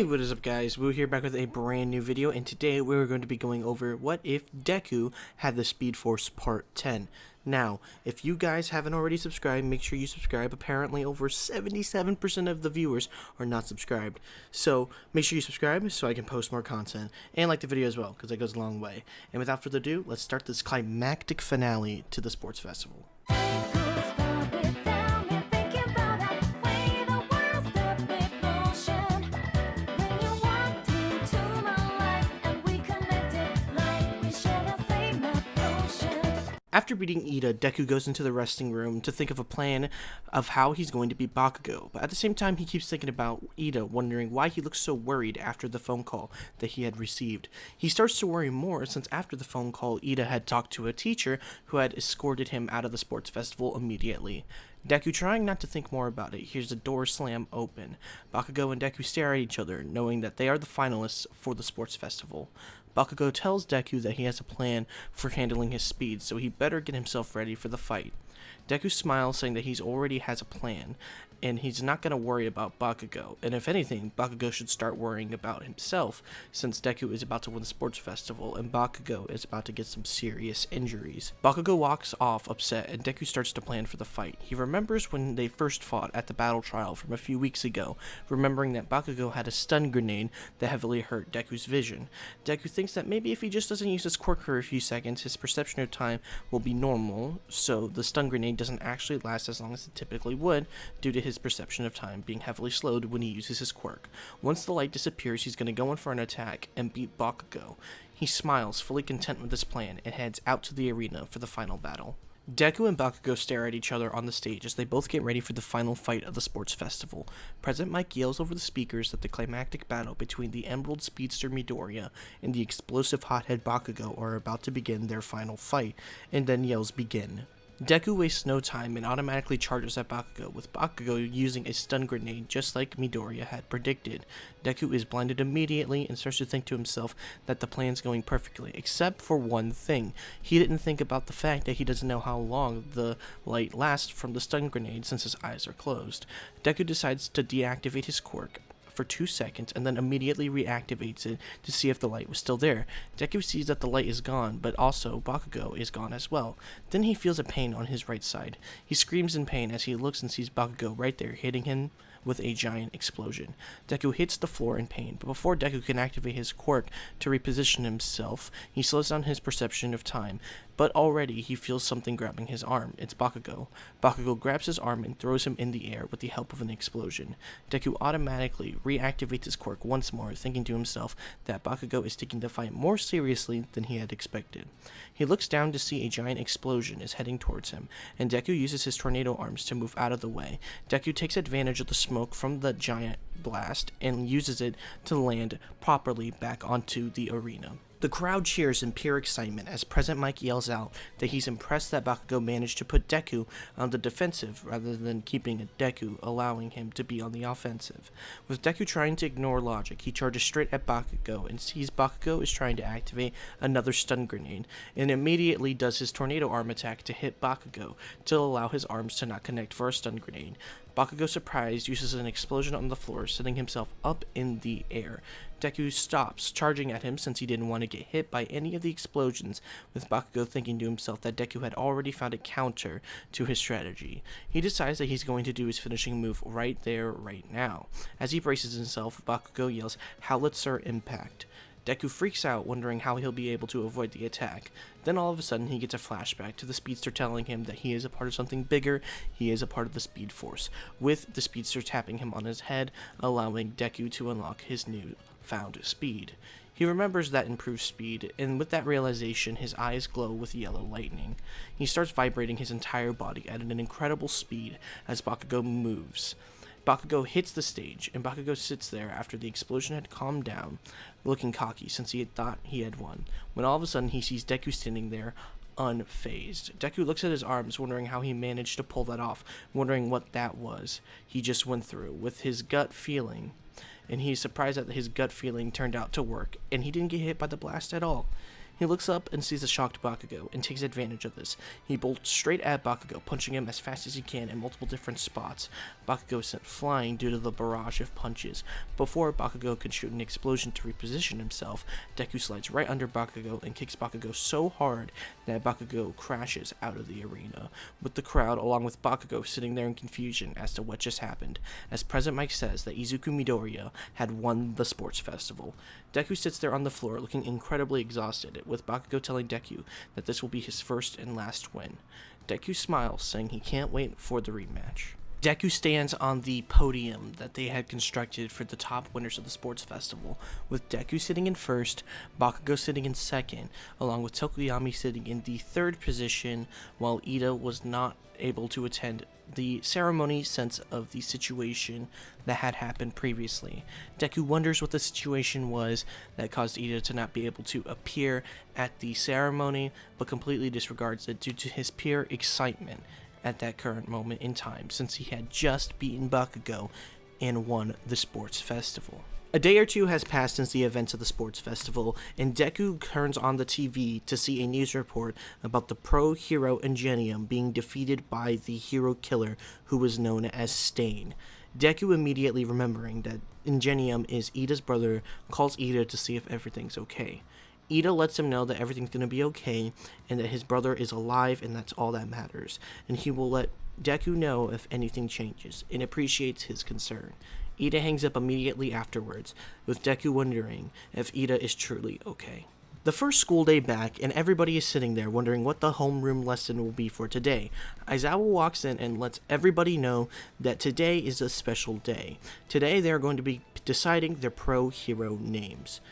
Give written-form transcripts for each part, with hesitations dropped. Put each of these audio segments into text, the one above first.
Hey, what is up guys? We're here back with a brand new video, and today we're going to be going over what if Deku had the Speed Force Part 10. Now, if you guys haven't already subscribed, make sure you subscribe. Apparently over 77% of the viewers are not subscribed. So make sure you subscribe so I can post more content, and like the video as well, because that goes a long way. And without further ado, let's start this climactic finale to the sports festival. After beating Ida, Deku goes into the resting room to think of a plan of how he's going to beat Bakugo, but at the same time he keeps thinking about Ida, wondering why he looks so worried after the phone call that he had received. He starts to worry more since after the phone call, Ida had talked to a teacher who had escorted him out of the sports festival immediately. Deku, trying not to think more about it, hears the door slam open. Bakugo and Deku stare at each other, knowing that they are the finalists for the sports festival. Bakugo tells Deku that he has a plan for handling his speed, so he better get himself ready for the fight. Deku smiles, saying that he already has a plan, and he's not going to worry about Bakugo, and if anything, Bakugo should start worrying about himself, since Deku is about to win the sports festival, and Bakugo is about to get some serious injuries. Bakugo walks off upset, and Deku starts to plan for the fight. He remembers when they first fought at the battle trial from a few weeks ago, remembering that Bakugo had a stun grenade that heavily hurt Deku's vision. Deku thinks that maybe if he just doesn't use his quirk for a few seconds, his perception of time will be normal, so the stun grenade doesn't actually last as long as it typically would, due to his perception of time being heavily slowed when he uses his quirk. Once the light disappears, he's going to go in for an attack and beat Bakugo. He smiles, fully content with this plan, and heads out to the arena for the final battle. Deku and Bakugo stare at each other on the stage as they both get ready for the final fight of the sports festival. President Mike yells over the speakers that the climactic battle between the Emerald Speedster Midoriya and the explosive hothead Bakugo are about to begin their final fight, and then yells "Begin." Deku wastes no time and automatically charges at Bakugo, with Bakugo using a stun grenade just like Midoriya had predicted. Deku is blinded immediately and starts to think to himself that the plan's going perfectly, except for one thing. He didn't think about the fact that he doesn't know how long the light lasts from the stun grenade since his eyes are closed. Deku decides to deactivate his quirk for 2 seconds and then immediately reactivates it to see if the light was still there. Deku sees that the light is gone, but also Bakugo is gone as well. Then he feels a pain on his right side. He screams in pain as he looks and sees Bakugo right there, hitting him with a giant explosion. Deku hits the floor in pain, but before Deku can activate his quirk to reposition himself, he slows down his perception of time, but already he feels something grabbing his arm. It's Bakugo. Bakugo grabs his arm and throws him in the air with the help of an explosion. Deku automatically reactivates his quirk once more, thinking to himself that Bakugo is taking the fight more seriously than he had expected. He looks down to see a giant explosion is heading towards him, and Deku uses his tornado arms to move out of the way. Deku takes advantage of the smoke from the giant blast and uses it to land properly back onto the arena. The crowd cheers in pure excitement as President Mike yells out that he's impressed that Bakugo managed to put Deku on the defensive rather than keeping Deku, allowing him to be on the offensive. With Deku trying to ignore logic, he charges straight at Bakugo and sees Bakugo is trying to activate another stun grenade, and immediately does his tornado arm attack to hit Bakugo to allow his arms to not connect for a stun grenade. Bakugo, surprised, uses an explosion on the floor, setting himself up in the air. Deku stops charging at him since he didn't want to get hit by any of the explosions, with Bakugo thinking to himself that Deku had already found a counter to his strategy. He decides that he's going to do his finishing move right there, right now. As he braces himself, Bakugo yells, "Howitzer Impact." Deku freaks out, wondering how he'll be able to avoid the attack. Then all of a sudden he gets a flashback to the Speedster telling him that he is a part of something bigger, he is a part of the Speed Force, with the Speedster tapping him on his head, allowing Deku to unlock his new found speed. He remembers that improved speed, and with that realization, his eyes glow with yellow lightning. He starts vibrating his entire body at an incredible speed as Bakugo moves. Bakugo hits the stage, and Bakugo sits there after the explosion had calmed down, looking cocky since he had thought he had won, when all of a sudden he sees Deku standing there, unfazed. Deku looks at his arms, wondering how he managed to pull that off, wondering what that was he just went through, with his gut feeling, and he's surprised that his gut feeling turned out to work, and he didn't get hit by the blast at all. He looks up and sees a shocked Bakugo and takes advantage of this. He bolts straight at Bakugo, punching him as fast as he can in multiple different spots. Bakugo is sent flying due to the barrage of punches. Before Bakugo can shoot an explosion to reposition himself, Deku slides right under Bakugo and kicks Bakugo so hard that Bakugo crashes out of the arena, with the crowd along with Bakugo sitting there in confusion as to what just happened, as President Mike says that Izuku Midoriya had won the sports festival. Deku sits there on the floor looking incredibly exhausted, with Bakugo telling Deku that this will be his first and last win. Deku smiles, saying he can't wait for the rematch. Deku stands on the podium that they had constructed for the top winners of the sports festival, with Deku sitting in first, Bakugo sitting in second, along with Tokoyami sitting in the third position, while Ida was not able to attend the ceremony since of the situation that had happened previously. Deku wonders what the situation was that caused Ida to not be able to appear at the ceremony, but completely disregards it due to his pure excitement at that current moment in time, since he had just beaten Bakugo and won the sports festival. A day or two has passed since the events of the sports festival, and Deku turns on the TV to see a news report about the pro hero Ingenium being defeated by the hero killer who was known as Stain. Deku, immediately remembering that Ingenium is Ida's brother, calls Ida to see if everything's okay. Ida lets him know that everything's going to be okay and that his brother is alive and that's all that matters, and he will let Deku know if anything changes and appreciates his concern. Ida hangs up immediately afterwards, with Deku wondering if Ida is truly okay. The first school day back, and everybody is sitting there wondering what the homeroom lesson will be for today. Aizawa walks in and lets everybody know that today is a special day. Today they are going to be deciding their pro hero names.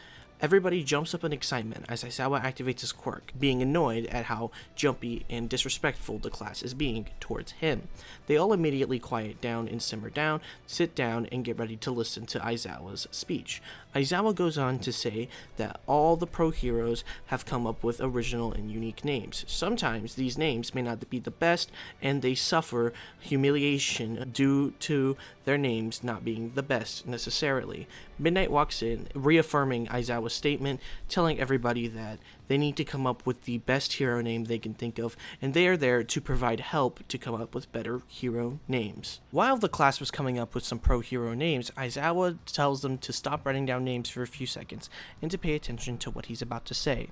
Everybody jumps up in excitement as Aizawa activates his quirk, being annoyed at how jumpy and disrespectful the class is being towards him. They all immediately quiet down and simmer down, sit down, and get ready to listen to Aizawa's speech. Aizawa goes on to say that all the pro heroes have come up with original and unique names. Sometimes these names may not be the best, and they suffer humiliation due to their names not being the best necessarily. Midnight walks in, reaffirming Aizawa's statement, telling everybody that they need to come up with the best hero name they can think of, and they are there to provide help to come up with better hero names. While the class was coming up with some pro hero names, Aizawa tells them to stop writing down names for a few seconds and to pay attention to what he's about to say.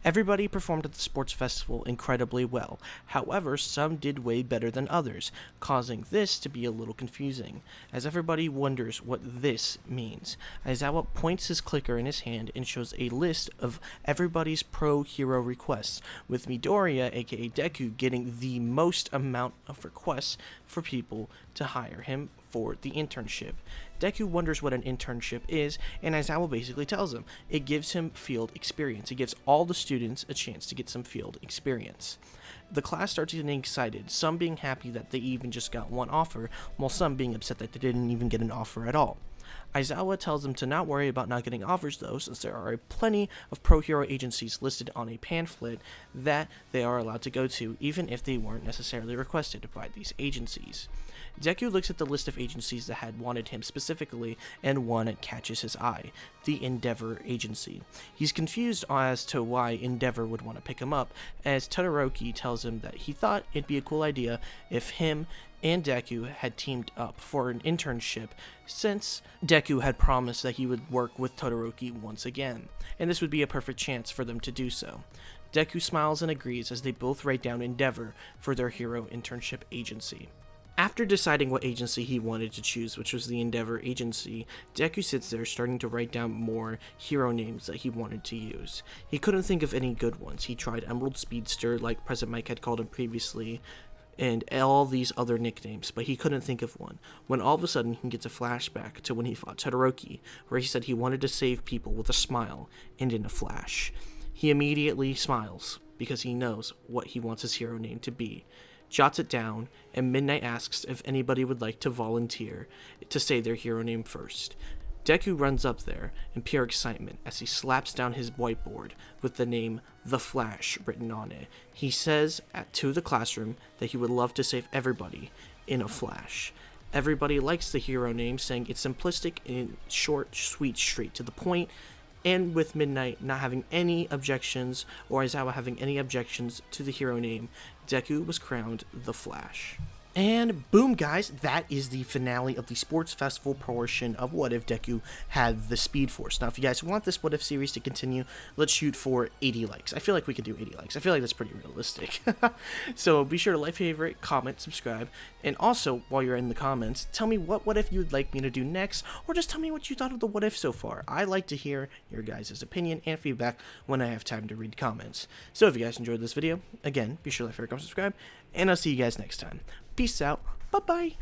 Everybody performed at the sports festival incredibly well. However, some did way better than others, causing this to be a little confusing, as everybody wonders what this means. Aizawa points his clicker in his hand and shows a list of everybody's pro hero requests, with Midoriya, aka Deku, getting the most amount of requests for people to hire him for the internship. Deku wonders what an internship is, and Aizawa basically tells him it gives him field experience. It gives all the students a chance to get some field experience. The class starts getting excited, some being happy that they even just got one offer, while some being upset that they didn't even get an offer at all. Aizawa tells them to not worry about not getting offers though, since there are plenty of pro hero agencies listed on a pamphlet that they are allowed to go to, even if they weren't necessarily requested by these agencies. Deku looks at the list of agencies that had wanted him specifically, and one catches his eye: the Endeavor Agency. He's confused as to why Endeavor would want to pick him up, as Todoroki tells him that he thought it'd be a cool idea if him and Deku had teamed up for an internship, since Deku had promised that he would work with Todoroki once again, and this would be a perfect chance for them to do so. Deku smiles and agrees as they both write down Endeavor for their hero internship agency. After deciding what agency he wanted to choose, which was the Endeavor Agency, Deku sits there starting to write down more hero names that he wanted to use. He couldn't think of any good ones. He tried Emerald Speedster, like President Mike had called him previously, and all these other nicknames, but he couldn't think of one, when all of a sudden he gets a flashback to when he fought Todoroki, where he said he wanted to save people with a smile and in a flash. He immediately smiles, because he knows what he wants his hero name to be, jots it down, and Midnight asks if anybody would like to volunteer to say their hero name first. Deku runs up there in pure excitement as he slaps down his whiteboard with the name The Flash written on it. He says to the classroom that he would love to save everybody in a flash. Everybody likes the hero name, saying it's simplistic and short, sweet, straight to the point, and with Midnight not having any objections, or Aizawa having any objections to the hero name, Deku was crowned the Flash. And boom, guys, that is the finale of the sports festival portion of What If Deku had the Speed Force. Now, if you guys want this What If series to continue, let's shoot for 80 likes. I feel like we could do 80 likes. I feel like that's pretty realistic. So be sure to like, favorite, comment, subscribe, and also, while you're in the comments, tell me what if you would like me to do next, or just tell me what you thought of the What If so far. I like to hear your guys' opinion and feedback when I have time to read comments. So if you guys enjoyed this video, again, be sure to like, favorite, comment, subscribe, and I'll see you guys next time. Peace out. Bye-bye.